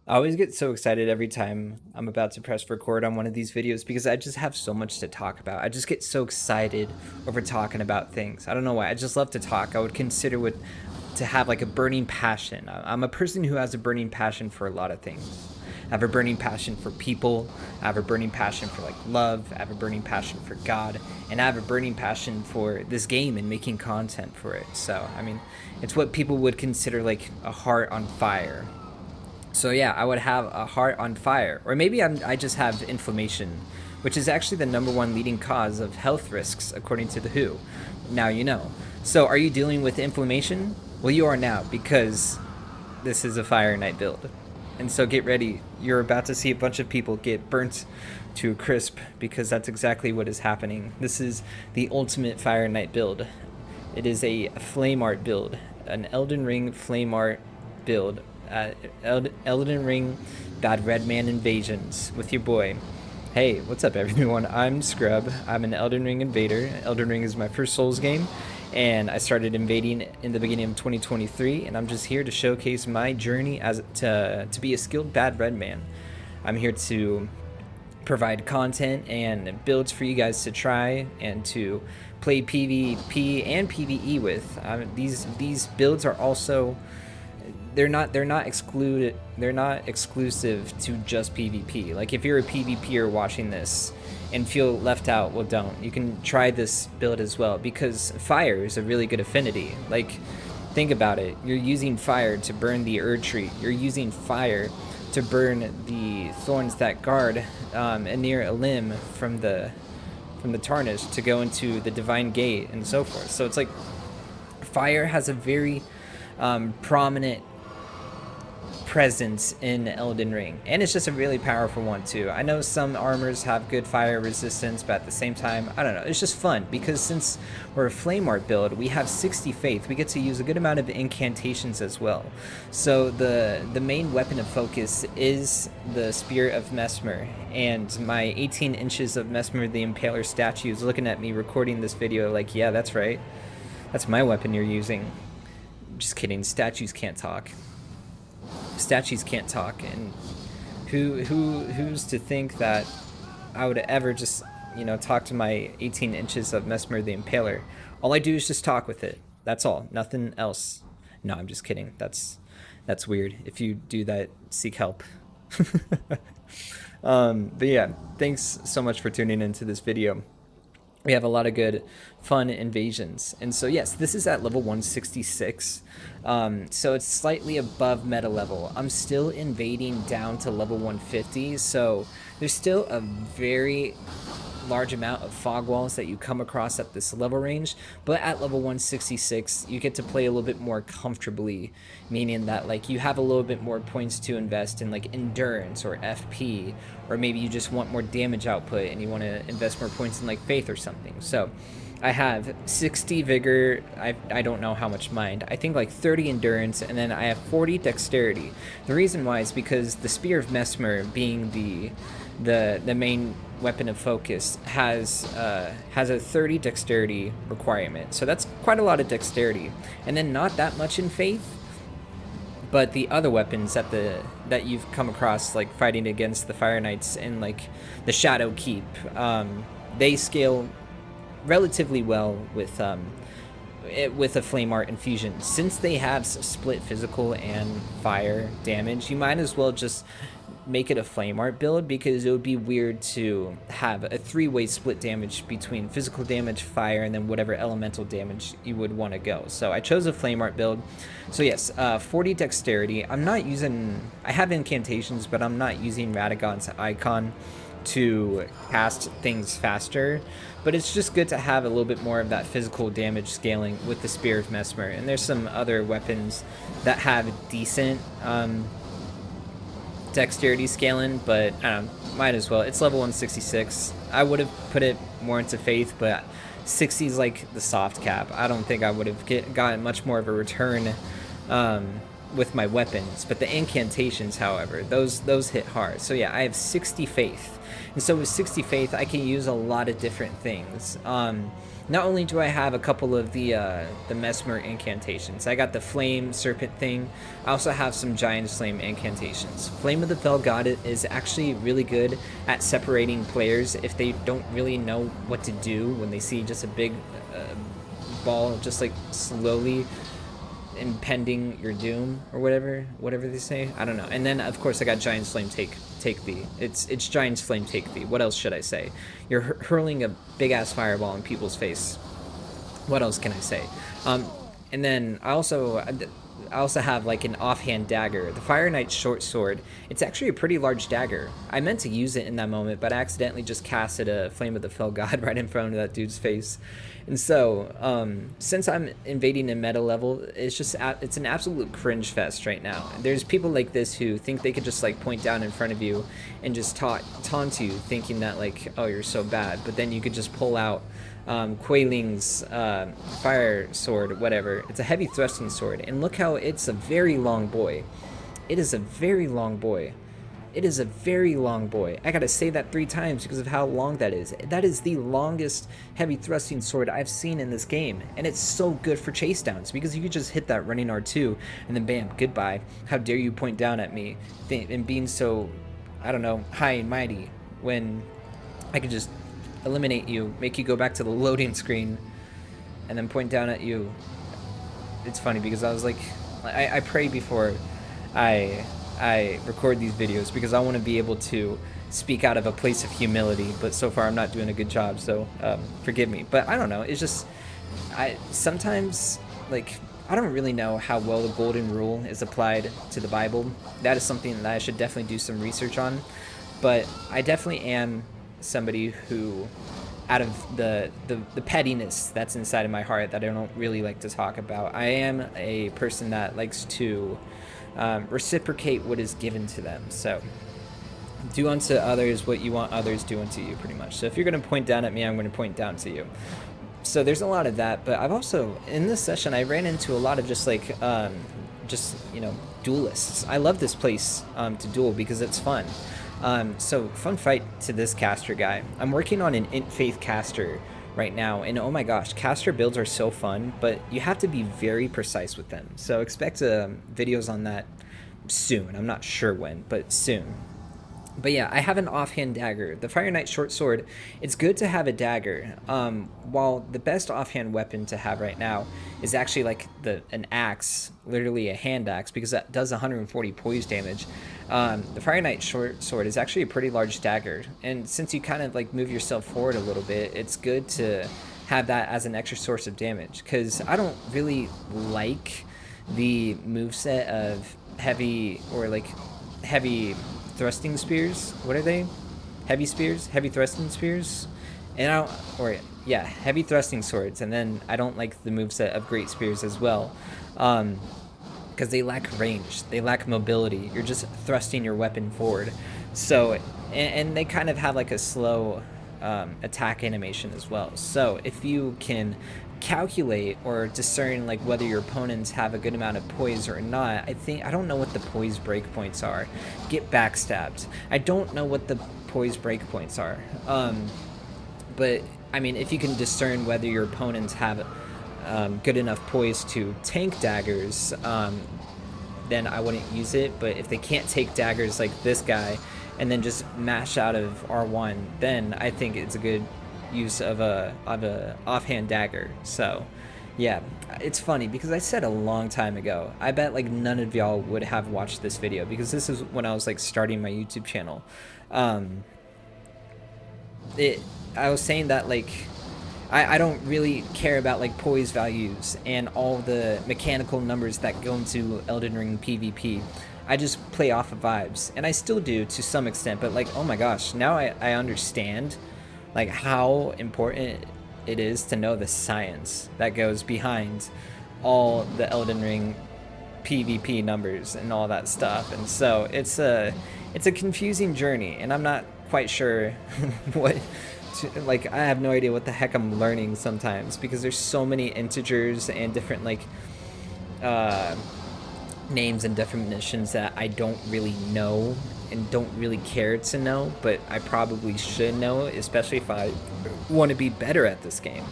I always get so excited every time I'm about to press record on one of these videos because I just have so much to talk about. I just get so excited over talking about things. I don't know why. I just love to talk. I would consider what to have like a burning passion. I'm a person who has a burning passion for a lot of things. I have a burning passion for people. I have a burning passion for like love. I have a burning passion for God, and I have a burning passion for this game and making content for it. So, I mean, it's what people would consider like a heart on fire. So yeah, I would have a heart on fire, or maybe I just have inflammation, which is actually the #1 leading cause of health risks according to the WHO. Now you know. So are you dealing with inflammation? Well, you are now because this is a Fire Knight build, and so get ready. You're about to see a bunch of people get burnt to a crisp because that's exactly what is happening. This is the ultimate Fire Knight build. It is a flame art build, an Elden Ring flame art build. Elden Ring Bad Redman Invasions with your boy. Hey, what's up everyone? I'm Scrub. I'm an Elden Ring invader. Elden Ring is my first Souls game, and I started invading in the beginning of 2023, and I'm just here to showcase my journey as to be a skilled Bad Redman. I'm here to provide content and builds for you guys to try and to play PvP and PvE with. These builds are also they're not exclusive to just PvP. Like if you're a PvPer watching this and feel left out, well, don't. You can try this build as well because fire is a really good affinity. Like think about it. You're using fire to burn the Erdtree. You're using fire to burn the thorns that guard near a limb from the tarnish to go into the divine gate and so forth. So it's like fire has a very prominent presence in Elden Ring, and it's just a really powerful one too. I know some armors have good fire resistance, but at the same time, I don't know, it's just fun because since we're a flame art build, we have 60 faith, we get to use a good amount of incantations as well. So the main weapon of focus is the Spear of Messmer, and my 18 inches of Messmer the Impaler statue is looking at me recording this video like, yeah, that's right, that's my weapon you're using. Just kidding, statues can't talk. Statues can't talk, and who's to think that I would ever just, you know, talk to my 18 inches of Messmer the Impaler. All I do is just talk with it. That's all. Nothing else. No, I'm just kidding. That's weird. If you do that, seek help. But yeah, thanks so much for tuning into this video. We have a lot of good fun invasions, and so yes, this is at level 166, so it's slightly above meta level. I'm still invading down to level 150, so there's still a very large amount of fog walls that you come across at this level range, but at level 166 you get to play a little bit more comfortably, meaning that like you have a little bit more points to invest in like endurance or FP, or maybe you just want more damage output and you want to invest more points in like faith or something. So I have 60 vigor, I don't know how much mind, I think like 30 endurance, and then I have 40 dexterity. The reason why is because the Spear of Messmer, being the main weapon of focus, has a 30 dexterity requirement, so that's quite a lot of dexterity, and then not that much in faith. But the other weapons that you've come across, like fighting against the Fire Knights and like the Shadow Keep, they scale relatively well with a flame art infusion. Since they have split physical and fire damage, you might as well just make it a flame art build, because it would be weird to have a 3-way split damage between physical damage, fire, and then whatever elemental damage you would want to go. So I chose a flame art build. So yes, 40 dexterity. I have incantations, but I'm not using Radagon's icon to cast things faster, but it's just good to have a little bit more of that physical damage scaling with the Spear of Messmer. And there's some other weapons that have decent dexterity scaling, but I don't know, might as well. It's level 166. I would have put it more into faith, but 60 is like the soft cap. I don't think I would have gotten much more of a return with my weapons, but the incantations, however, those hit hard. So yeah, I have 60 faith, and so with 60 faith, I can use a lot of different things. Not only do I have a couple of the Messmer incantations, I got the Flame Serpent thing. I also have some Giant Flame incantations. Flame of the Fell God is actually really good at separating players if they don't really know what to do when they see just a big ball just like slowly impending your doom or whatever they say. I don't know. And then of course I got Giant's Flame take thee. It's Giant's Flame take thee. What else should I say? You're hurling a big ass fireball in people's face. What else can I say? And then I also have like an offhand dagger, the Fire Knight's short sword. It's actually a pretty large dagger. I meant to use it in that moment, but I accidentally just casted a Flame of the Fell God right in front of that dude's face. And so, since I'm invading a meta level, it's an absolute cringe fest right now. There's people like this who think they could just like point down in front of you and just taunt you, thinking that like, oh, you're so bad. But then you could just pull out Quailing's fire sword, whatever. It's a heavy thrusting sword, and look how it's a very long boy. It is a very long boy. It is a very long boy. I gotta say that 3 times because of how long that is. That is the longest heavy thrusting sword I've seen in this game, and it's so good for chase downs because you could just hit that running R2 and then bam, goodbye. How dare you point down at me and being so, I don't know, high and mighty when I could just eliminate you, make you go back to the loading screen, and then point down at you. It's funny because I was like, I pray before I record these videos because I want to be able to speak out of a place of humility, but so far I'm not doing a good job, so forgive me. But I don't know, it's just, sometimes, like, I don't really know how well the golden rule is applied to the Bible. That is something that I should definitely do some research on, but I definitely am somebody who, out of the pettiness that's inside of my heart that I don't really like to talk about, I am a person that likes to reciprocate what is given to them. So do unto others what you want others do unto you, pretty much. So if you're going to point down at me, I'm going to point down to you. So there's a lot of that, but I've also, in this session, I ran into a lot of just like you know, duelists. I love this place to duel because it's fun. So fun fight to this caster guy. I'm working on an Int Faith caster right now, and oh my gosh, caster builds are so fun, but you have to be very precise with them. So expect videos on that soon. I'm not sure when, but soon. But yeah, I have an offhand dagger. The Fire Knight short sword, it's good to have a dagger. While the best offhand weapon to have right now is actually like an axe, literally a hand axe, because that does 140 poise damage. The Fire Knight short sword is actually a pretty large dagger. And since you kind of like move yourself forward a little bit, it's good to have that as an extra source of damage. Because I don't really like the moveset of heavy thrusting spears. What are they? Heavy spears? Heavy thrusting spears? And heavy thrusting swords. And then I don't like the moveset of great spears as well. Because they lack range. They lack mobility. You're just thrusting your weapon forward. So, and they kind of have like a slow attack animation as well. So if you can calculate or discern like whether your opponents have a good amount of poise or not, I don't know what the poise breakpoints are. Get backstabbed. I don't know what the poise breakpoints are. But I mean, if you can discern whether your opponents have good enough poise to tank daggers, then I wouldn't use it. But if they can't take daggers like this guy and then just mash out of R1, then I think it's a good use of a offhand dagger. So yeah, it's funny because I said a long time ago, I bet like none of y'all would have watched this video because this is when I was like starting my YouTube channel. I was saying that like I don't really care about like poise values and all the mechanical numbers that go into Elden Ring PvP. I just play off of vibes, and I still do to some extent, but like, oh my gosh, now I understand like how important it is to know the science that goes behind all the Elden Ring PvP numbers and all that stuff. And so it's a confusing journey, and I'm not quite sure like I have no idea what the heck I'm learning sometimes because there's so many integers and different like names and definitions that I don't really know and don't really care to know, but I probably should know, especially if I want to be better at this game.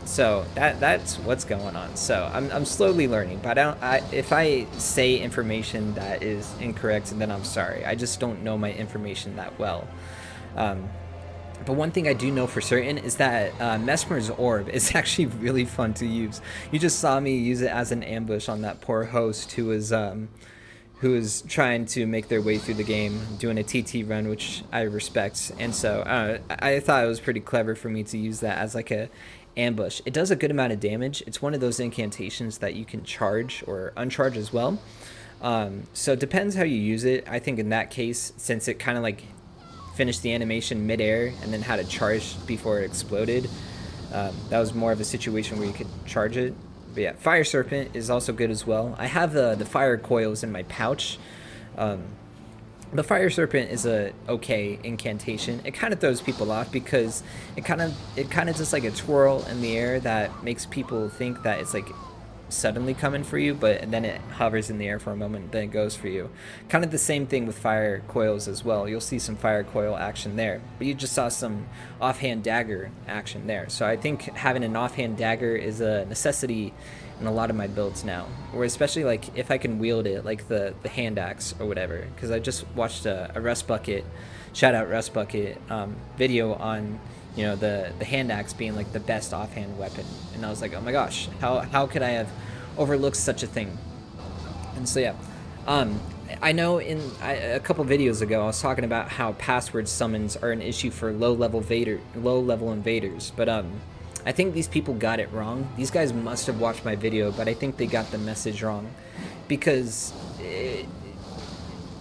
So that's what's going on. So I'm slowly learning, but if I say information that is incorrect, then I'm sorry. I just don't know my information that well. But one thing I do know for certain is that Messmer's orb is actually really fun to use. You just saw me use it as an ambush on that poor host who was trying to make their way through the game, doing a TT run, which I respect. And so I thought it was pretty clever for me to use that as like a ambush. It does a good amount of damage. It's one of those incantations that you can charge or uncharge as well. So it depends how you use it. I think in that case, since it kind of like finished the animation midair and then had to charge before it exploded, that was more of a situation where you could charge it. But yeah, Fire Serpent is also good as well. I have the fire coils in my pouch. The Fire Serpent is a okay incantation. It kind of throws people off because it kind of just like a twirl in the air that makes people think that it's like suddenly coming for you, but then it hovers in the air for a moment, then it goes for you. Kind of the same thing with fire coils as well. You'll see some fire coil action there, but you just saw some offhand dagger action there. So I think having an offhand dagger is a necessity in a lot of my builds now, or especially like if I can wield it, like the hand axe or whatever, because I just watched a Rust Bucket, shout out Rust Bucket, video on, you know, the hand axe being like the best offhand weapon, and I was like, oh my gosh, how could I have overlooked such a thing? And so yeah, I know a couple videos ago I was talking about how password summons are an issue for low level invaders, but I think these people got it wrong. These guys must have watched my video, but I think they got the message wrong, because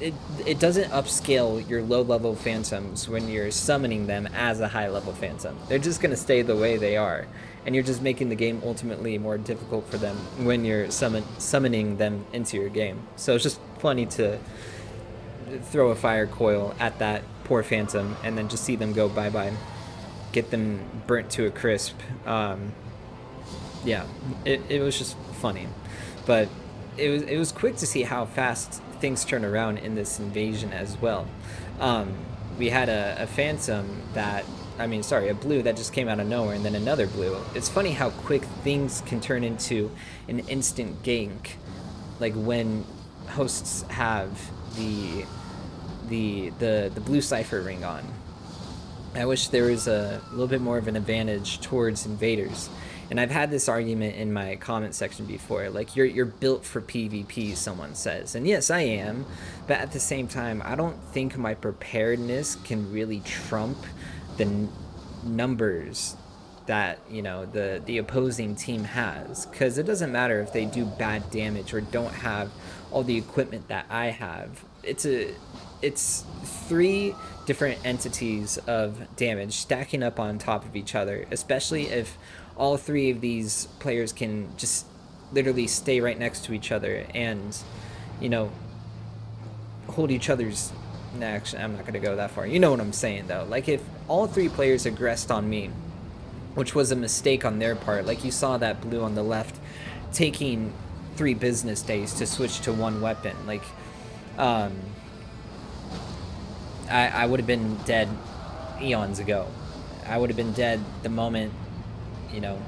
it doesn't upscale your low-level phantoms when you're summoning them as a high-level phantom. They're just going to stay the way they are, and you're just making the game ultimately more difficult for them when you're summoning them into your game. So it's just funny to throw a fire coil at that poor phantom and then just see them go bye-bye, get them burnt to a crisp. Yeah, it was just funny, but it was quick to see how fast things turn around in this invasion as well. We had a phantom a blue that just came out of nowhere, and then another blue. It's funny how quick things can turn into an instant gank, like when hosts have the blue cipher ring on. I wish there was a little bit more of an advantage towards invaders. And I've had this argument in my comment section before, like, you're built for PvP, someone says. And yes, I am, but at the same time, I don't think my preparedness can really trump the numbers that, you know, the opposing team has. Because it doesn't matter if they do bad damage or don't have all the equipment that I have. It's three different entities of damage stacking up on top of each other, especially if all three of these players can just literally stay right next to each other and, you know, hold each other's... Nah, actually, I'm not going to go that far. You know what I'm saying, though. Like, if all three players aggressed on me, which was a mistake on their part, like you saw that blue on the left taking 3 business days to switch to one weapon. Like, I would have been dead eons ago. I would have been dead the moment, you know,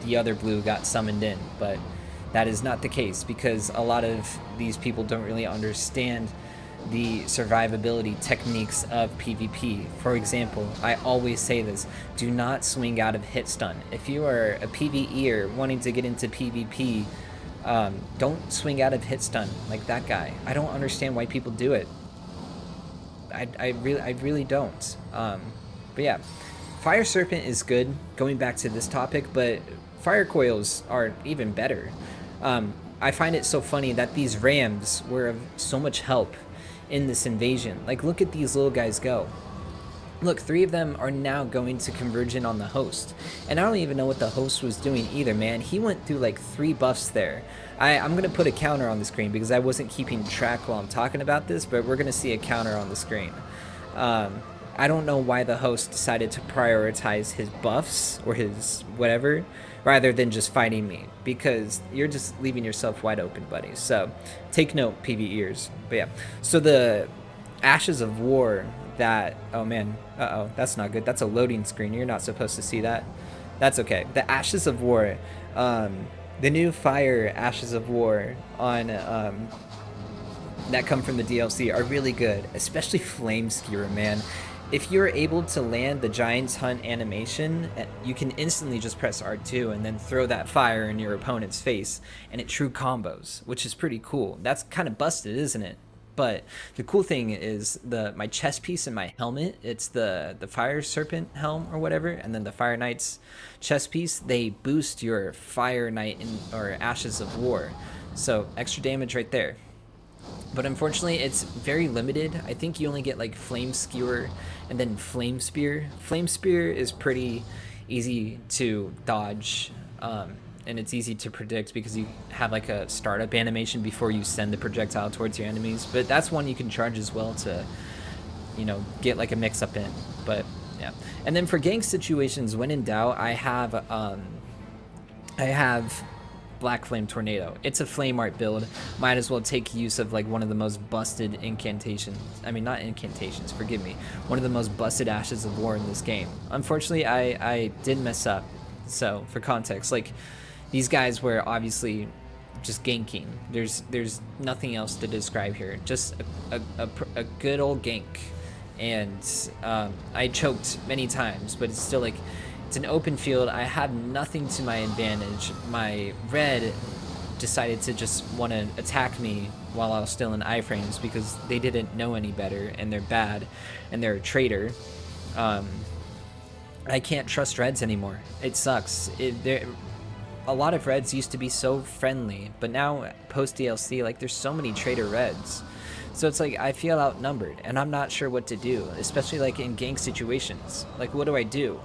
the other blue got summoned in, but that is not the case, because a lot of these people don't really understand the survivability techniques of PvP. For example, I always say this: do not swing out of hit stun. If you are a PvEer wanting to get into PvP, don't swing out of hit stun like that guy. I don't understand why people do it. I really don't. But yeah, Fire Serpent is good, going back to this topic, but fire coils are even better. I find it so funny that these rams were of so much help in this invasion. Like, look at these little guys go. Look, 3 of them are now going to converge in on the host. And I don't even know what the host was doing either, man. He went through like 3 buffs there. I'm going to put a counter on the screen because I wasn't keeping track while I'm talking about this, but we're going to see a counter on the screen. I don't know why the host decided to prioritize his buffs or his whatever rather than just fighting me, because you're just leaving yourself wide open, buddy. So take note, PvEers. But yeah, so the Ashes of War that, oh man, uh-oh, that's not good. That's a loading screen. You're not supposed to see that. That's okay. The Ashes of War, the new fire Ashes of War on that come from the DLC are really good, especially Flame Skewer, man. If you're able to land the Giant's Hunt animation, you can instantly just press R2 and then throw that fire in your opponent's face, and it true combos, which is pretty cool. That's kind of busted, isn't it? But the cool thing is my chest piece and my helmet, it's the Fire Serpent helm or whatever, and then the Fire Knight's chest piece, they boost your Fire Knight or Ashes of War. So extra damage right there. But unfortunately, it's very limited. I think you only get like Flame Skewer and then Flame Spear. Flame Spear is pretty easy to dodge, and it's easy to predict because you have like a startup animation before you send the projectile towards your enemies. But that's one you can charge as well to, you know, get like a mix-up in. But yeah. And then for gank situations, when in doubt, I have Black Flame Tornado. It's a flame art build. Might as well take use of like one of the most busted incantations. I mean, not incantations, forgive me. One of the most busted Ashes of War in this game. Unfortunately, I did mess up. So for context, like these guys were obviously just ganking. There's nothing else to describe here. Just a good old gank. And I choked many times, but it's still like, it's an open field. I have nothing to my advantage. My red decided to just want to attack me while I was still in iframes because they didn't know any better and they're bad and they're a traitor. I can't trust reds anymore. It sucks. A lot of reds used to be so friendly, but now post DLC, like there's so many traitor reds. So it's like I feel outnumbered and I'm not sure what to do, especially like in gank situations. Like what do I do?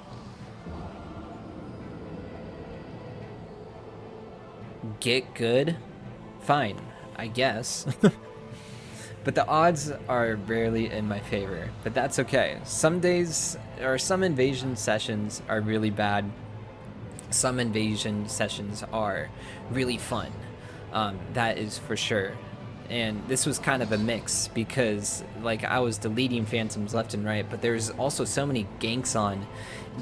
Get good? Fine, I guess. But the odds are rarely in my favor, but that's okay. Some days, or some invasion sessions are really bad. Some invasion sessions are really fun. That is for sure. And this was kind of a mix because like I was deleting phantoms left and right, but there's also so many ganks on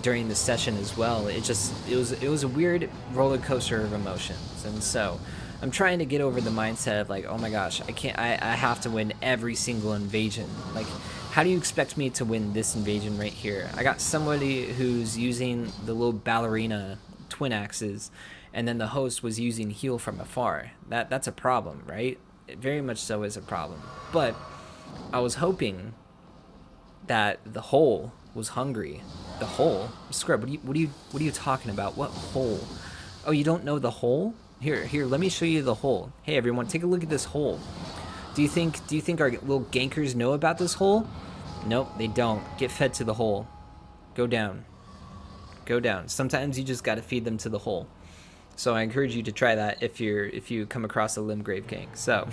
during the session as well. It was a weird roller coaster of emotions. And so I'm trying to get over the mindset of like, oh my gosh, I have to win every single invasion. Like, how do you expect me to win this invasion right here? I got somebody who's using the little ballerina twin axes, and then the host was using heal from afar. That's a problem, right? It very much so is a problem. But I was hoping that the hole was hungry. The hole? Scrub, what are you talking about? What hole? Oh, you don't know the hole? Here, let me show you the hole. Hey everyone, take a look at this hole. Do you think our little gankers know about this hole? Nope, they don't. Get fed to the hole. Go down. Go down. Sometimes you just gotta feed them to the hole. So I encourage you to try that if you come across a Limgrave gank. So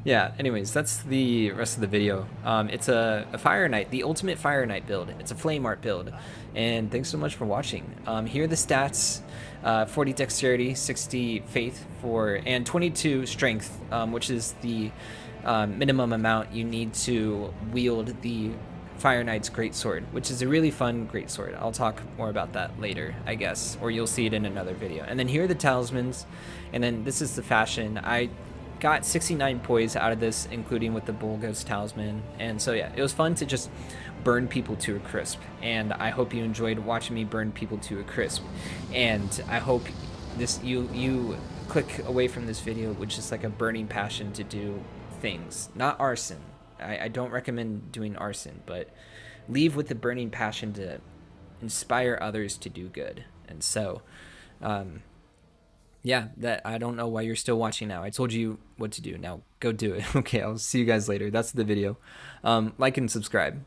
yeah, anyways, that's the rest of the video. It's a Fire Knight, the ultimate Fire Knight build. It's a flame art build. And thanks so much for watching. Here are the stats. 40 dexterity, 60 faith and 22 strength, which is the minimum amount you need to wield the Fire Knight's greatsword, which is a really fun greatsword. I'll talk more about that later, I guess, or you'll see it in another video. And then here are the talismans, and then this is the fashion. I got 69 poise out of this, including with the Bull Ghost talisman. And so yeah, it was fun to just burn people to a crisp, and I hope you enjoyed watching me burn people to a crisp. And I hope you click away from this video with just like a burning passion to do things, not arson. I don't recommend doing arson, but leave with the burning passion to inspire others to do good. And so yeah, that I don't know why you're still watching now. I told you what to do. Now go do it. Okay, I'll see you guys later. That's the video. Like and subscribe.